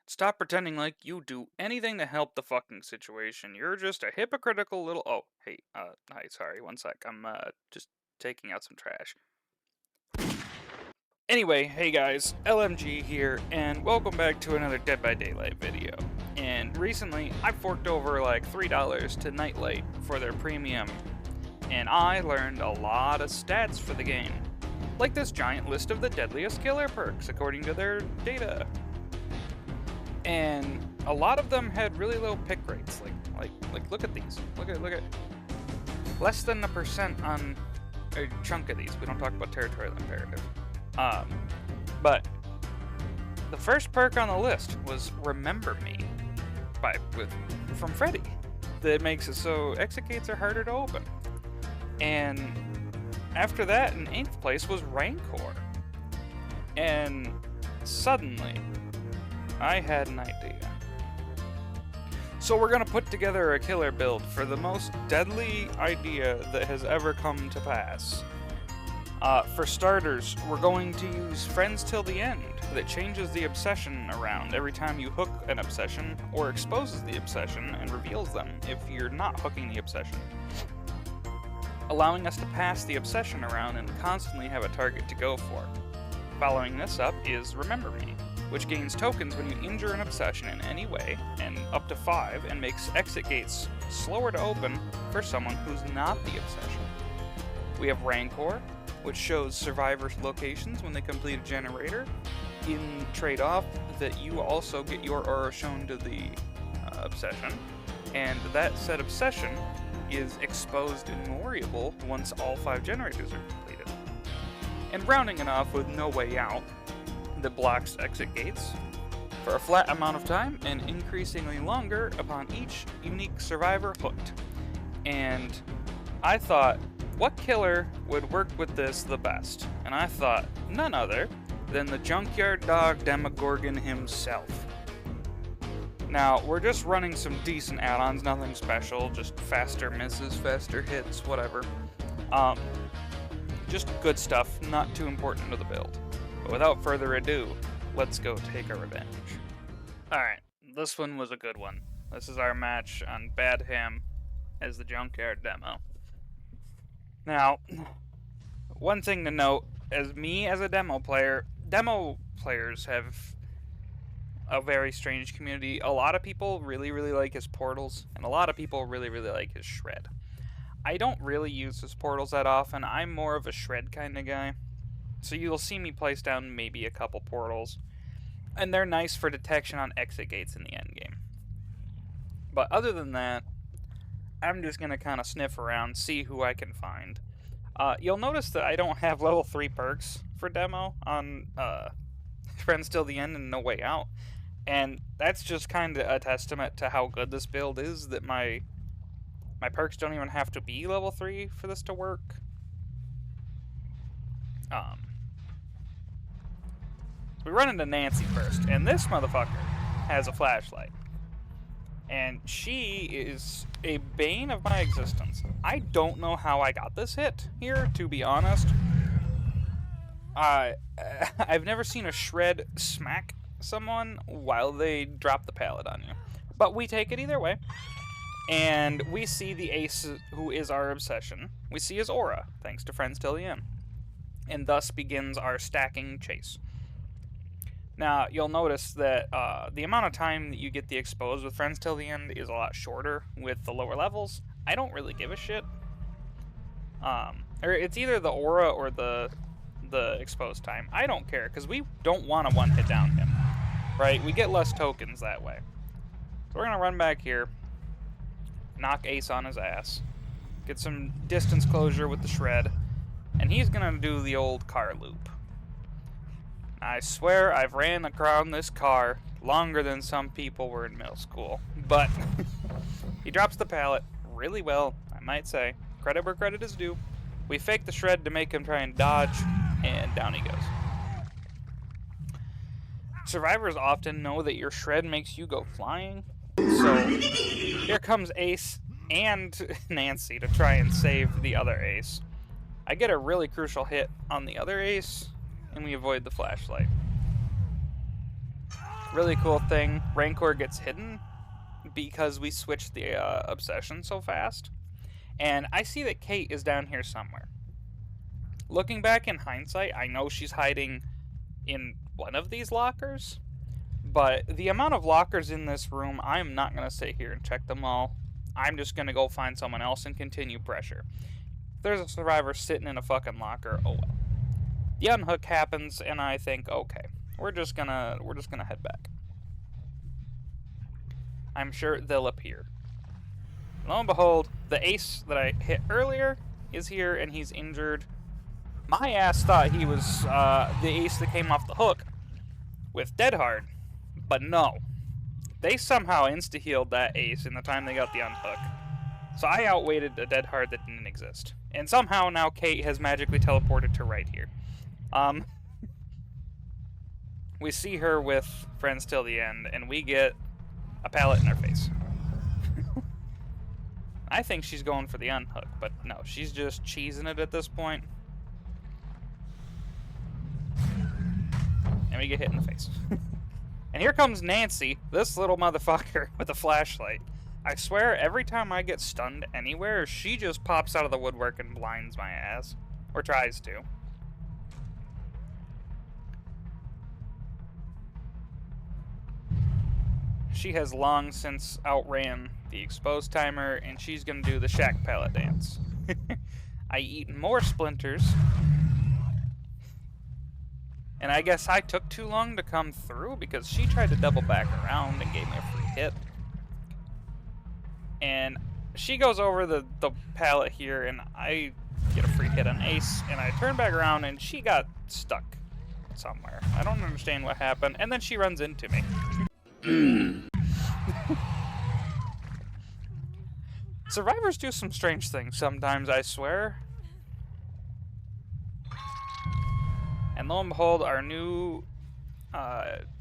Stop pretending like you do anything to help the fucking situation. You're just a hypocritical little. Oh, hey, hi, sorry, one sec. I'm, just taking out some trash. Anyway, hey guys, LMG here, and welcome back to another Dead by Daylight video. And recently, I forked over like $3 to NightLight for their premium, and I learned a lot of stats for the game. Like this giant list of the deadliest killer perks according to their data. And a lot of them had really low pick rates. Like look at these. Look at less than a percent on a chunk of these. We don't talk about territorial imperative. But the first perk on the list was Remember Me from Freddy. That makes it so exit gates are harder to open. And after that, in 8th place was Rancor. And suddenly, I had an idea. So we're gonna put together a killer build for the most deadly idea that has ever come to pass. For starters, we're going to use Friends Till the End, that changes the obsession around every time you hook an obsession, or exposes the obsession and reveals them if you're not hooking the obsession. Allowing us to pass the obsession around and constantly have a target to go for. Following this up is Remember Me, which gains tokens when you injure an obsession in any way, and up to 5, and makes exit gates slower to open for someone who's not the obsession. We have Rancor, which shows survivors' locations when they complete a generator, in trade-off that you also get your aura shown to the obsession, and that said obsession is exposed and memorable once all 5 generators are completed. And rounding it off with No Way Out, that blocks exit gates for a flat amount of time and increasingly longer upon each unique survivor hooked. And I thought, what killer would work with this the best? And I thought, none other than the Junkyard Dog Demogorgon himself. Now, we're just running some decent add-ons, nothing special, just faster misses, faster hits, whatever. Just good stuff, not too important to the build. But without further ado, let's go take our revenge. Alright, this one was a good one. This is our match on Bad Ham as the Junkyard demo. Now, one thing to note, as a demo players have a very strange community. A lot of people really like his portals, and a lot of people really like his shred. I don't really use his portals that often. I'm more of a shred kind of guy. So you'll see me place down maybe a couple portals, and they're nice for detection on exit gates in the endgame. But other than that, I'm just going to kind of sniff around, see who I can find. You'll notice that I don't have level 3 perks for demo on Friends Till the End and No Way Out. And that's just kind of a testament to how good this build is, that my perks don't even have to be level 3 for this to work. We run into Nancy first, and this motherfucker has a flashlight. And she is a bane of my existence. I don't know how I got this hit here, to be honest. I've never seen a shred smack someone while they drop the pallet on you. But we take it either way. And we see the ace who is our obsession. We see his aura, thanks to Friends Till the End. And thus begins our stacking chase. Now, you'll notice that the amount of time that you get the exposed with Friends Till the End is a lot shorter with the lower levels. I don't really give a shit. Or it's either the aura or the exposed time. I don't care, because we don't want to one-hit down him. Right? We get less tokens that way. So we're going to run back here, knock Ace on his ass, get some distance closure with the shred, and he's going to do the old car loop. I swear I've ran around this car longer than some people were in middle school. But he drops the pallet really well, I might say. Credit where credit is due. We fake the shred to make him try and dodge, and down he goes. Survivors often know that your shred makes you go flying. So here comes Ace and Nancy to try and save the other Ace. I get a really crucial hit on the other Ace, and we avoid the flashlight. Really cool thing, Rancor gets hidden because we switched the obsession so fast. And I see that Kate is down here somewhere. Looking back in hindsight, I know she's hiding in one of these lockers. But the amount of lockers in this room, I'm not going to sit here and check them all. I'm just going to go find someone else and continue pressure. If there's a survivor sitting in a fucking locker, oh well. The unhook happens, and I think, okay, we're just gonna head back. I'm sure they'll appear. Lo and behold, the ace that I hit earlier is here, and he's injured. My ass thought he was the ace that came off the hook with Dead Hard, but no. They somehow insta-healed that ace in the time they got the unhook. So I outweighted a Dead Hard that didn't exist. And somehow now Kate has magically teleported to right here. We see her with Friends Till the End, and we get a pallet in our face. I think she's going for the unhook, but no, she's just cheesing it at this point. And we get hit in the face. And here comes Nancy, this little motherfucker with a flashlight. I swear, every time I get stunned anywhere, she just pops out of the woodwork and blinds my ass. Or tries to. She has long since outran the exposed timer, and she's gonna do the shack pallet dance. I eat more splinters. And I guess I took too long to come through because she tried to double back around and gave me a free hit. And she goes over the pallet here, and I get a free hit on Ace, and I turn back around, and she got stuck somewhere. I don't understand what happened, and then she runs into me. Survivors do some strange things sometimes, I swear. And lo and behold, our new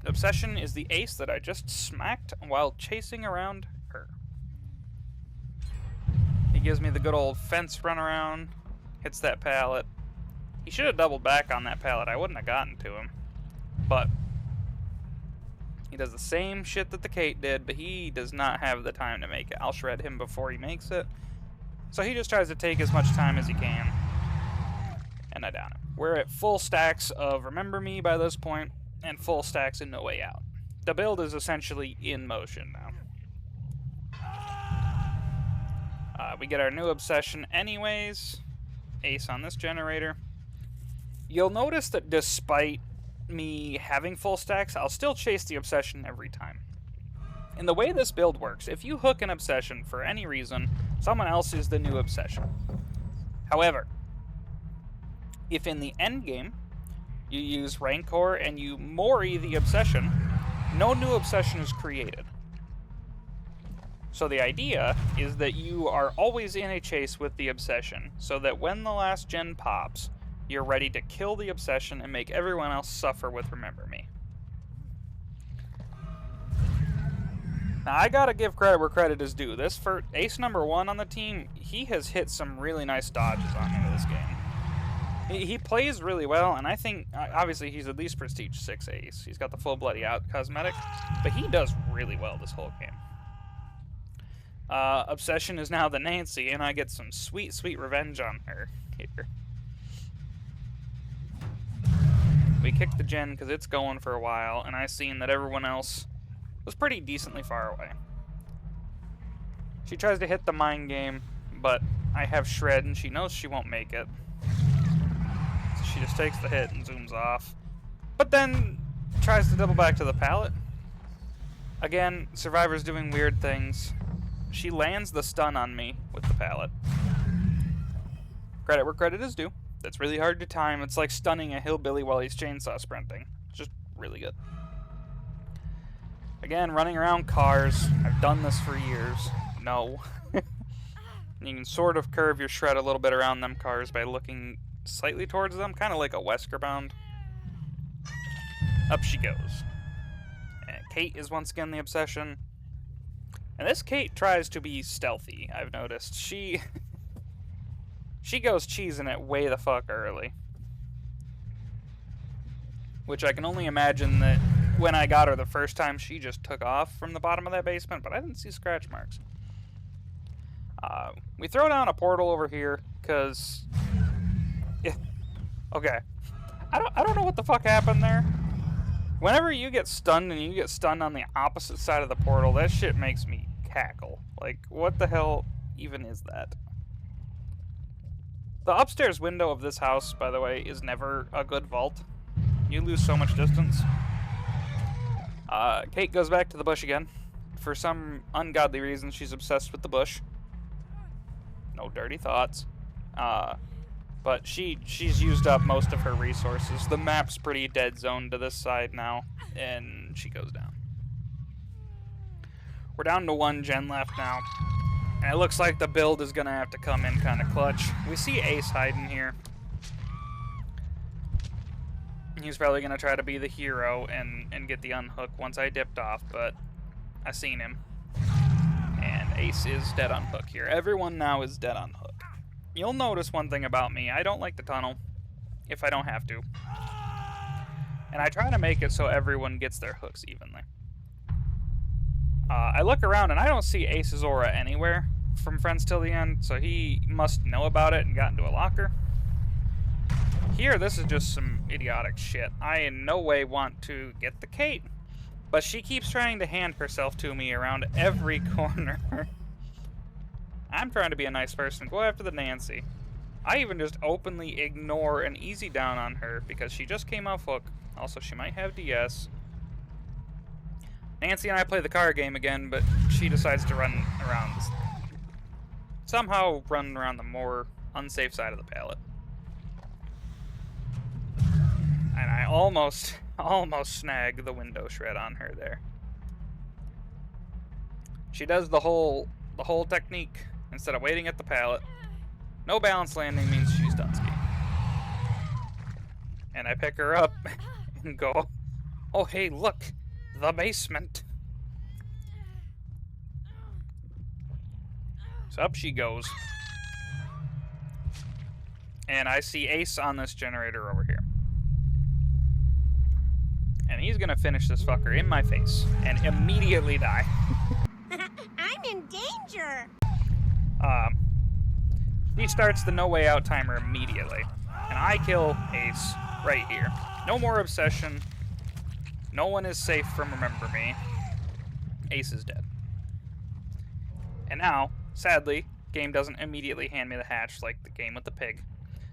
obsession is the ace that I just smacked while chasing around her. He gives me the good old fence run around, hits that pallet. He should have doubled back on that pallet. I wouldn't have gotten to him. But he does the same shit that the Kate did, but he does not have the time to make it. I'll shred him before he makes it. So he just tries to take as much time as he can. And I down him. We're at full stacks of Remember Me by this point, and full stacks in No Way Out. The build is essentially in motion now. We get our new obsession anyways. Ace on this generator. You'll notice that despite me having full stacks, I'll still chase the obsession every time. And the way this build works, if you hook an obsession for any reason, someone else is the new obsession. However, if in the end game you use Rancor and you Mori the obsession, no new obsession is created. So the idea is that you are always in a chase with the obsession, so that when the last gen pops, you're ready to kill the obsession and make everyone else suffer with Remember Me. Now I gotta give credit where credit is due. This for ace number 1 on the team, he has hit some really nice dodges on me this game. He plays really well, and I think, obviously, he's at least Prestige 6 ace. He's got the full bloody out cosmetic, but he does really well this whole game. Obsession is now the Nancy, and I get some sweet, sweet revenge on her here. We kicked the gen because it's going for a while, and I seen that everyone else was pretty decently far away. She tries to hit the mind game, but I have shred, and she knows she won't make it. She just takes the hit and zooms off. But then tries to double back to the pallet. Again, Survivor's doing weird things. She lands the stun on me with the pallet. Credit where credit is due. That's really hard to time. It's like stunning a hillbilly while he's chainsaw sprinting. It's just really good. Again, running around cars. I've done this for years. No. You can sort of curve your shred a little bit around them cars by looking slightly towards them, kind of like a Wesker bound. Up she goes. And Kate is once again the obsession. And this Kate tries to be stealthy, I've noticed. She goes cheesing it way the fuck early. Which I can only imagine that when I got her the first time, she just took off from the bottom of that basement, but I didn't see scratch marks. We throw down a portal over here, because... Okay. I don't know what the fuck happened there. Whenever you get stunned and you get stunned on the opposite side of the portal, that shit makes me cackle. Like, what the hell even is that? The upstairs window of this house, by the way, is never a good vault. You lose so much distance. Kate goes back to the bush again. For some ungodly reason, she's obsessed with the bush. No dirty thoughts. But she's used up most of her resources. The map's pretty dead zoned to this side now, and she goes down. We're down to 1 gen left now. And it looks like the build is going to have to come in kind of clutch. We see Ace hiding here. He's probably going to try to be the hero and get the unhook once I dipped off, but I seen him. And Ace is dead on hook here. Everyone now is dead on hook. You'll notice one thing about me. I don't like to tunnel if I don't have to. And I try to make it so everyone gets their hooks evenly. I look around and I don't see Ace's aura anywhere from Friends Till the End, so he must know about it and got into a locker. Here, this is just some idiotic shit. I in no way want to get the Kate, but she keeps trying to hand herself to me around every corner. I'm trying to be a nice person. Go after the Nancy. I even just openly ignore an easy down on her because she just came off hook. Also, she might have DS. Nancy and I play the card game again, but she decides to run around somehow run around the more unsafe side of the pallet. And I almost snag the window shred on her there. She does the whole technique. Instead of waiting at the pallet, no balance landing means she's done skiing. And I pick her up and go, oh hey, look, the basement. So up she goes. And I see Ace on this generator over here. And he's gonna finish this fucker in my face and immediately die. I'm in danger! He starts the no way out timer immediately. And I kill Ace right here. No more obsession. No one is safe from Remember Me. Ace is dead. And now, sadly, game doesn't immediately hand me the hatch like the game with the pig.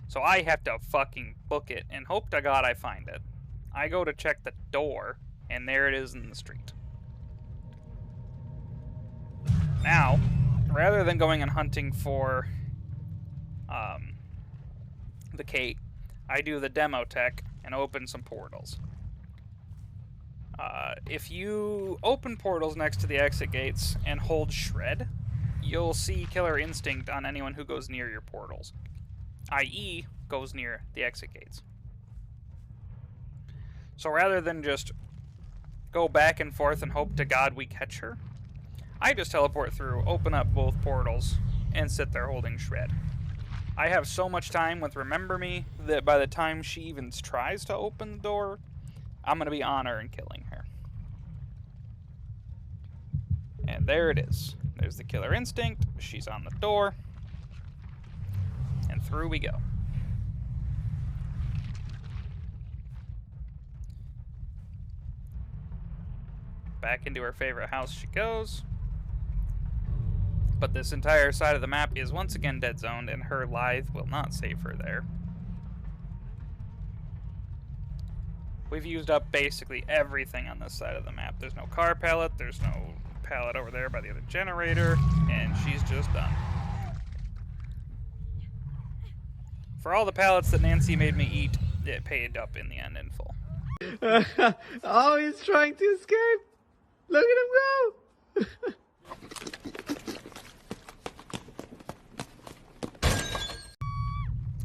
So I have to fucking book it and hope to God I find it. I go to check the door, and there it is in the street. Now, rather than going and hunting for the Kate, I do the demo tech and open some portals. If you open portals next to the exit gates and hold shred, you'll see Killer Instinct on anyone who goes near your portals, i.e. goes near the exit gates. So rather than just go back and forth and hope to God we catch her, I just teleport through, open up both portals, and sit there holding shred. I have so much time with Remember Me that by the time she even tries to open the door, I'm going to be on her and killing her. And there it is. There's the Killer Instinct. She's on the door. And through we go. Back into her favorite house she goes. But this entire side of the map is once again dead zoned, and her lithe will not save her there. We've used up basically everything on this side of the map. There's no car pallet, there's no pallet over there by the other generator, and she's just done. For all the pallets that Nancy made me eat, it paid up in the end in full. Oh, he's trying to escape! Look at him go!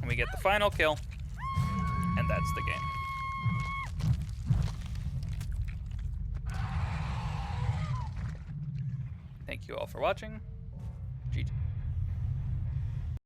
And we get the final kill, and that's the game. Thank you all for watching.